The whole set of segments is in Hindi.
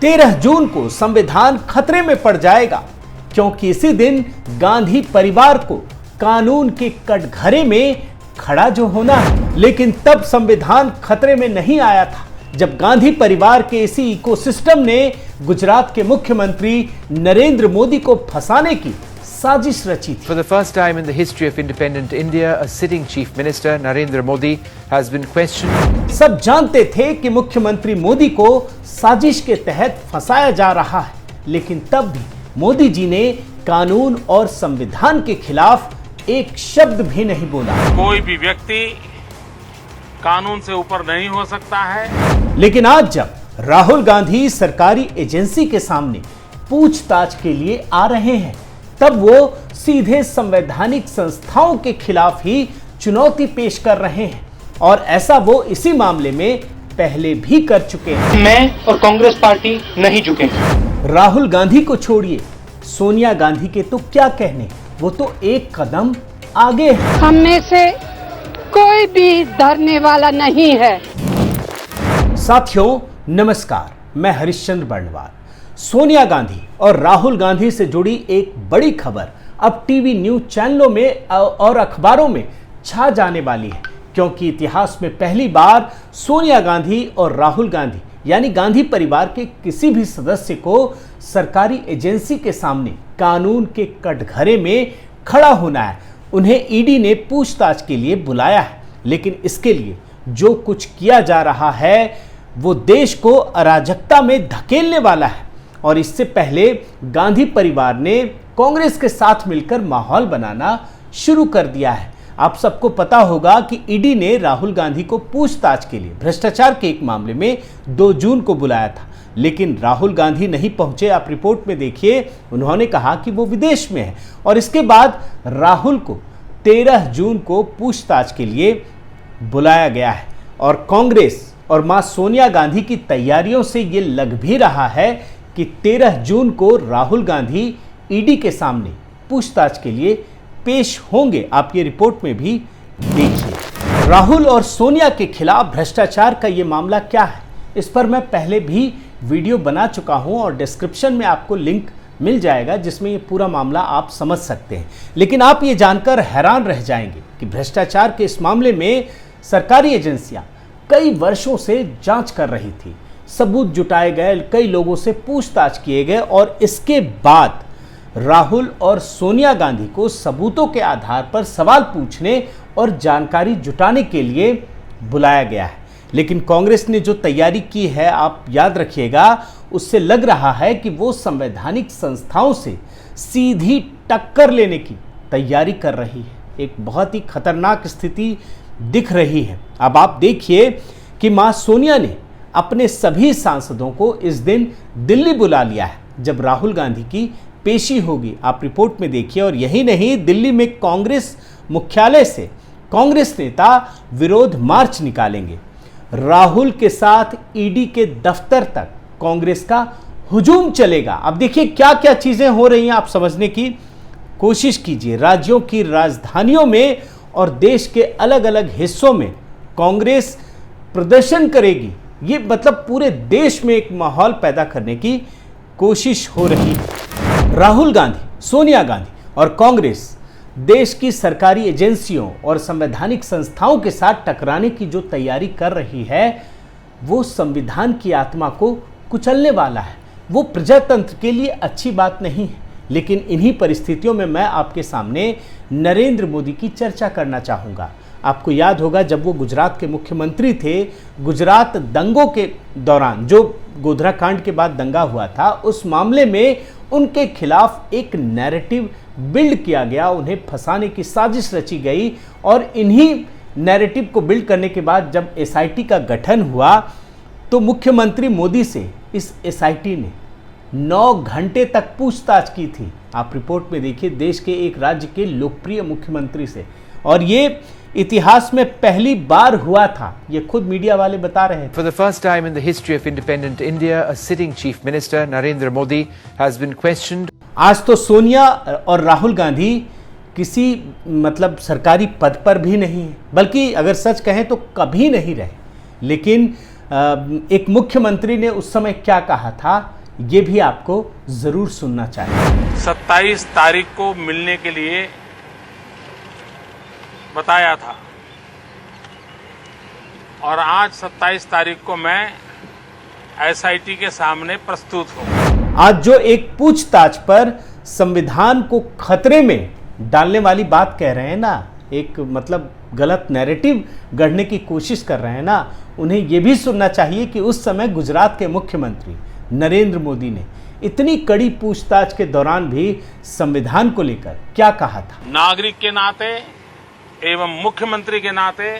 13 जून को संविधान खतरे में पड़ जाएगा, क्योंकि इसी दिन गांधी परिवार को कानून के कटघरे में खड़ा जो होना है। लेकिन तब संविधान खतरे में नहीं आया था जब गांधी परिवार के इसी इकोसिस्टम ने गुजरात के मुख्यमंत्री नरेंद्र मोदी को फंसाने की साजिश रची थी। For the first time in the history of independent India, a sitting chief minister, Narendra Modi, has been questioned. सब जानते थे कि मुख्यमंत्री मोदी को साजिश के तहत फंसाया जा रहा है, लेकिन तब भी मोदी जी ने कानून और संविधान के खिलाफ एक शब्द भी नहीं बोला। कोई भी व्यक्ति कानून से ऊपर नहीं हो सकता है। लेकिन आज जब राहुल गांधी सरकारी एजेंसी के सामने पूछताछ के लिए आ रहे हैं, तब वो सीधे संवैधानिक संस्थाओं के खिलाफ ही चुनौती पेश कर रहे हैं, और ऐसा वो इसी मामले में पहले भी कर चुके हैं। मैं और कांग्रेस पार्टी नहीं झुकेंगे। राहुल गांधी को छोड़िए, सोनिया गांधी के तो क्या कहने, वो तो एक कदम आगे है। हम में से कोई भी डरने वाला नहीं है। साथियों नमस्कार, मैं हरिश्चंद्र बर्णवाल। सोनिया गांधी और राहुल गांधी से जुड़ी एक बड़ी खबर अब टीवी न्यूज चैनलों में और अखबारों में छा जाने वाली है, क्योंकि इतिहास में पहली बार सोनिया गांधी और राहुल गांधी यानी गांधी परिवार के किसी भी सदस्य को सरकारी एजेंसी के सामने कानून के कटघरे में खड़ा होना है। उन्हें ईडी ने पूछताछ के लिए बुलाया है, लेकिन इसके लिए जो कुछ किया जा रहा है वो देश को अराजकता में धकेलने वाला है। और इससे पहले गांधी परिवार ने कांग्रेस के साथ मिलकर माहौल बनाना शुरू कर दिया है। आप सबको पता होगा कि ईडी ने राहुल गांधी को पूछताछ के लिए भ्रष्टाचार के एक मामले में 2 जून को बुलाया था, लेकिन राहुल गांधी नहीं पहुंचे। आप रिपोर्ट में देखिए, उन्होंने कहा कि वो विदेश में है, और इसके बाद राहुल को 13 जून को पूछताछ के लिए बुलाया गया है। और कांग्रेस और मां सोनिया गांधी की तैयारियों से ये लग भी रहा है कि 13 जून को राहुल गांधी ईडी के सामने पूछताछ के लिए पेश होंगे। आप ये रिपोर्ट में भी देखिए। राहुल और सोनिया के खिलाफ भ्रष्टाचार का ये मामला क्या है, इस पर मैं पहले भी वीडियो बना चुका हूं, और डिस्क्रिप्शन में आपको लिंक मिल जाएगा जिसमें ये पूरा मामला आप समझ सकते हैं। लेकिन आप ये जानकर हैरान रह जाएंगे कि भ्रष्टाचार के इस मामले में सरकारी एजेंसियां कई वर्षों से जांच कर रही थी, सबूत जुटाए गए, कई लोगों से पूछताछ किए गए, और इसके बाद राहुल और सोनिया गांधी को सबूतों के आधार पर सवाल पूछने और जानकारी जुटाने के लिए बुलाया गया है। लेकिन कांग्रेस ने जो तैयारी की है, आप याद रखिएगा, उससे लग रहा है कि वो संवैधानिक संस्थाओं से सीधी टक्कर लेने की तैयारी कर रही है। एक बहुत ही खतरनाक स्थिति दिख रही है। अब आप देखिए कि मां सोनिया ने अपने सभी सांसदों को इस दिन दिल्ली बुला लिया है, जब राहुल गांधी की पेशी होगी। आप रिपोर्ट में देखिए। और यही नहीं, दिल्ली में कांग्रेस मुख्यालय से कांग्रेस नेता विरोध मार्च निकालेंगे। राहुल के साथ ईडी के दफ्तर तक कांग्रेस का हुजूम चलेगा। अब देखिए क्या क्या चीजें हो रही हैं, आप समझने की कोशिश कीजिए। राज्यों की राजधानियों में और देश के अलग अलग हिस्सों में कांग्रेस प्रदर्शन करेगी। ये मतलब पूरे देश में एक माहौल पैदा करने की कोशिश हो रही है। राहुल गांधी, सोनिया गांधी और कांग्रेस देश की सरकारी एजेंसियों और संवैधानिक संस्थाओं के साथ टकराने की जो तैयारी कर रही है, वो संविधान की आत्मा को कुचलने वाला है। वो प्रजातंत्र के लिए अच्छी बात नहीं है। लेकिन इन्हीं परिस्थितियों में मैं आपके सामने नरेंद्र मोदी की चर्चा करना चाहूँगा। आपको याद होगा, जब वो गुजरात के मुख्यमंत्री थे, गुजरात दंगों के दौरान, जो गोधरा कांड के बाद दंगा हुआ था, उस मामले में उनके खिलाफ एक नैरेटिव बिल्ड किया गया, उन्हें फंसाने की साजिश रची गई। और इन्हीं नैरेटिव को बिल्ड करने के बाद जब एसआईटी का गठन हुआ, तो मुख्यमंत्री मोदी से इस एसआईटी ने 9 घंटे तक पूछताछ की थी। आप रिपोर्ट में देखिए, देश के एक राज्य के लोकप्रिय मुख्यमंत्री से। और ये इतिहास में पहली बार हुआ था, ये खुद मीडिया वाले बता रहे थे। For the first time in the history of independent India, a sitting chief minister, Narendra Modi, has been questioned. आज तो सोनिया और राहुल गांधी किसी मतलब सरकारी पद पर भी नहीं है, बल्कि अगर सच कहें तो कभी नहीं रहे। लेकिन एक मुख्यमंत्री ने उस समय क्या कहा था, ये भी आपको जरूर सुनना चाहिए। 27 तारीख को मिलने के लिए बताया था और आज 27 तारीख को मैं एसआईटी के सामने प्रस्तुत हूं। आज जो एक पूछताछ पर संविधान को खतरे में डालने वाली बात कह रहे हैं ना, एक मतलब गलत नैरेटिव गढ़ने की कोशिश कर रहे हैं ना, उन्हें यह भी सुनना चाहिए कि उस समय गुजरात के मुख्यमंत्री नरेंद्र मोदी ने इतनी कड़ी पूछताछ के दौरान भी संविधान को लेकर क्या कहा था। नागरिक के नाते एवं मुख्यमंत्री के नाते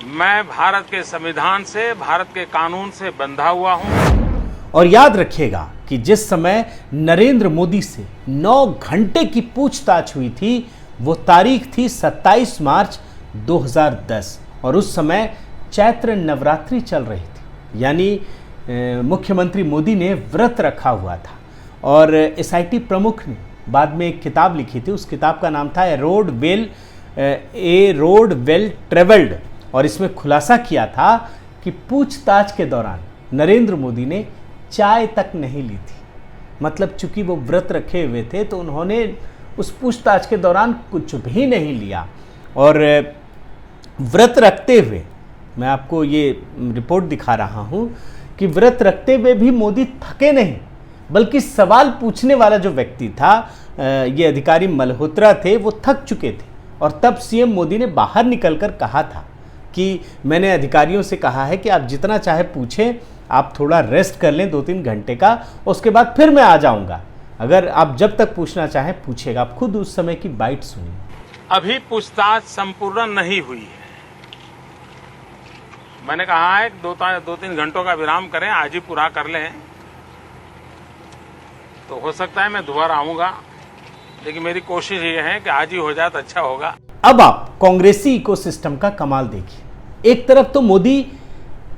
मैं भारत के संविधान से, भारत के कानून से बंधा हुआ हूं। और याद रखिएगा कि जिस समय नरेंद्र मोदी से 9 घंटे की पूछताछ हुई थी, वो तारीख थी 27 मार्च 2010 और उस समय चैत्र नवरात्रि चल रही थी, यानी मुख्यमंत्री मोदी ने व्रत रखा हुआ था। और एसआईटी प्रमुख ने बाद में एक किताब लिखी थी, उस किताब का नाम था ए रोड वेल ट्रेवल्ड, और इसमें खुलासा किया था कि पूछताछ के दौरान नरेंद्र मोदी ने चाय तक नहीं ली थी। मतलब चूंकि वो व्रत रखे हुए थे तो उन्होंने उस पूछताछ के दौरान कुछ भी नहीं लिया। और व्रत रखते हुए मैं आपको ये रिपोर्ट दिखा रहा हूँ कि व्रत रखते हुए भी मोदी थके नहीं, बल्कि सवाल पूछने वाला जो व्यक्ति था, ये अधिकारी मल्होत्रा थे, वो थक चुके थे। और तब सीएम मोदी ने बाहर निकलकर कहा था कि मैंने अधिकारियों से कहा है कि आप जितना चाहे पूछें, आप थोड़ा रेस्ट कर लें 2-3 घंटे का, उसके बाद फिर मैं आ जाऊंगा। अगर आप जब तक पूछना चाहें पूछेगा। आप खुद उस समय की बाइट सुनिए। अभी पूछताछ संपूर्ण नहीं हुई है। मैंने कहा है 2-3 घंटों का विराम करें, आज ही पूरा कर लें, तो हो सकता है मैं दोबारा आऊंगा, लेकिन मेरी कोशिश ये है कि आज ही हो जाए तो अच्छा होगा। अब आप कांग्रेसी इकोसिस्टम का कमाल देखिए। एक तरफ तो मोदी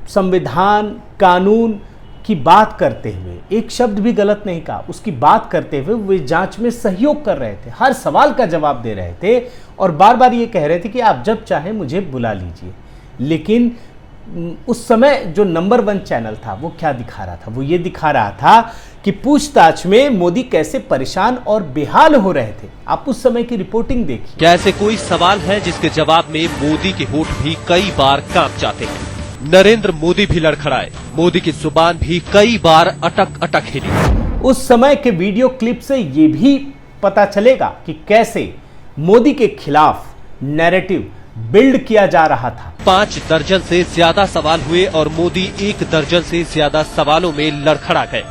संविधान, कानून की बात करते हुए, एक शब्द भी गलत नहीं कहा, उसकी बात करते हुए वे जांच में सहयोग कर रहे थे, हर सवाल का जवाब दे रहे थे और बार बार ये कह रहे थे कि आप जब चाहें मुझे बुला लीजिए। लेकिन उस समय जो नंबर 1 चैनल था वो क्या दिखा रहा था? वो ये दिखा रहा था कि पूछताछ में मोदी कैसे परेशान और बेहाल हो रहे थे। आप उस समय की रिपोर्टिंग देखिए। क्या ऐसे कोई सवाल है जिसके जवाब में मोदी के होठ भी कई बार कांप जाते हैं? नरेंद्र मोदी भी लड़खड़ाए, मोदी की जुबान भी कई बार अटक हिली। उस समय के वीडियो क्लिप से ये भी पता चलेगा कि कैसे मोदी के खिलाफ नैरेटिव बिल्ड किया जा रहा था। 5 दर्जन से ज्यादा सवाल हुए और मोदी 1 दर्जन से ज्यादा सवालों में लड़खड़ा गए।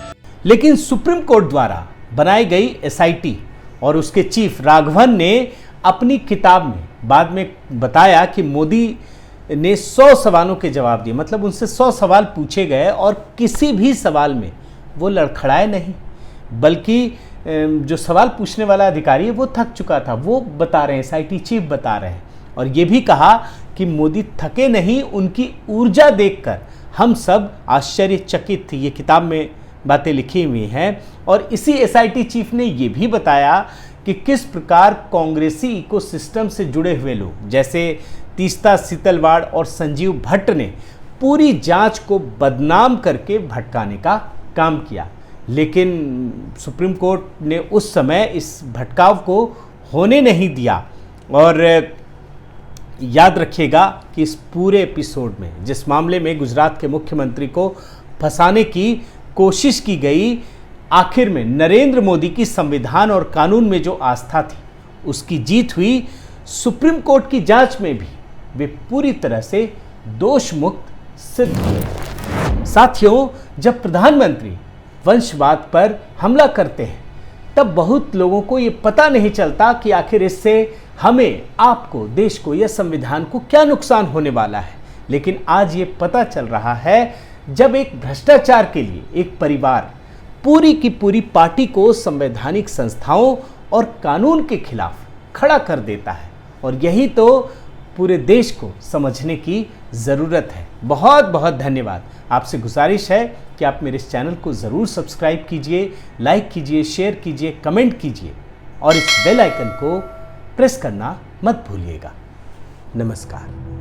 लेकिन सुप्रीम कोर्ट द्वारा बनाई गई एसआईटी और उसके चीफ राघवन ने अपनी किताब में बाद में बताया कि मोदी ने 100 सवालों के जवाब दिए। मतलब उनसे 100 सवाल पूछे गए और किसी भी सवाल में वो लड़खड़ाए नहीं, बल्कि जो सवाल पूछने वाला अधिकारी है वो थक चुका था, वो बता रहे हैं, एसआईटी चीफ बता रहे हैं। और ये भी कहा कि मोदी थके नहीं, उनकी ऊर्जा देखकर हम सब आश्चर्यचकित थे। ये किताब में बातें लिखी हुई हैं। और इसी एसआईटी चीफ ने ये भी बताया कि किस प्रकार कांग्रेसी इकोसिस्टम से जुड़े हुए लोग जैसे तीस्ता सितलवाड़ और संजीव भट्ट ने पूरी जांच को बदनाम करके भटकाने का काम किया। लेकिन सुप्रीम कोर्ट ने उस समय इस भटकाव को होने नहीं दिया। और याद रखिएगा कि इस पूरे एपिसोड में जिस मामले में गुजरात के मुख्यमंत्री को फंसाने की कोशिश की गई, आखिर में नरेंद्र मोदी की संविधान और कानून में जो आस्था थी उसकी जीत हुई। सुप्रीम कोर्ट की जांच में भी वे पूरी तरह से दोष मुक्त सिद्ध हुए। साथियों, जब प्रधानमंत्री वंशवाद पर हमला करते हैं तब बहुत लोगों को ये पता नहीं चलता कि आखिर इससे हमें, आपको, देश को या संविधान को क्या नुकसान होने वाला है। लेकिन आज ये पता चल रहा है जब एक भ्रष्टाचार के लिए एक परिवार पूरी की पूरी पार्टी को संवैधानिक संस्थाओं और कानून के खिलाफ खड़ा कर देता है। और यही तो पूरे देश को समझने की ज़रूरत है। बहुत बहुत धन्यवाद। आपसे गुजारिश है कि आप मेरे इस चैनल को ज़रूर सब्सक्राइब कीजिए, लाइक कीजिए, शेयर कीजिए, कमेंट कीजिए और इस बेल आइकन को प्रेस करना मत भूलिएगा। नमस्कार।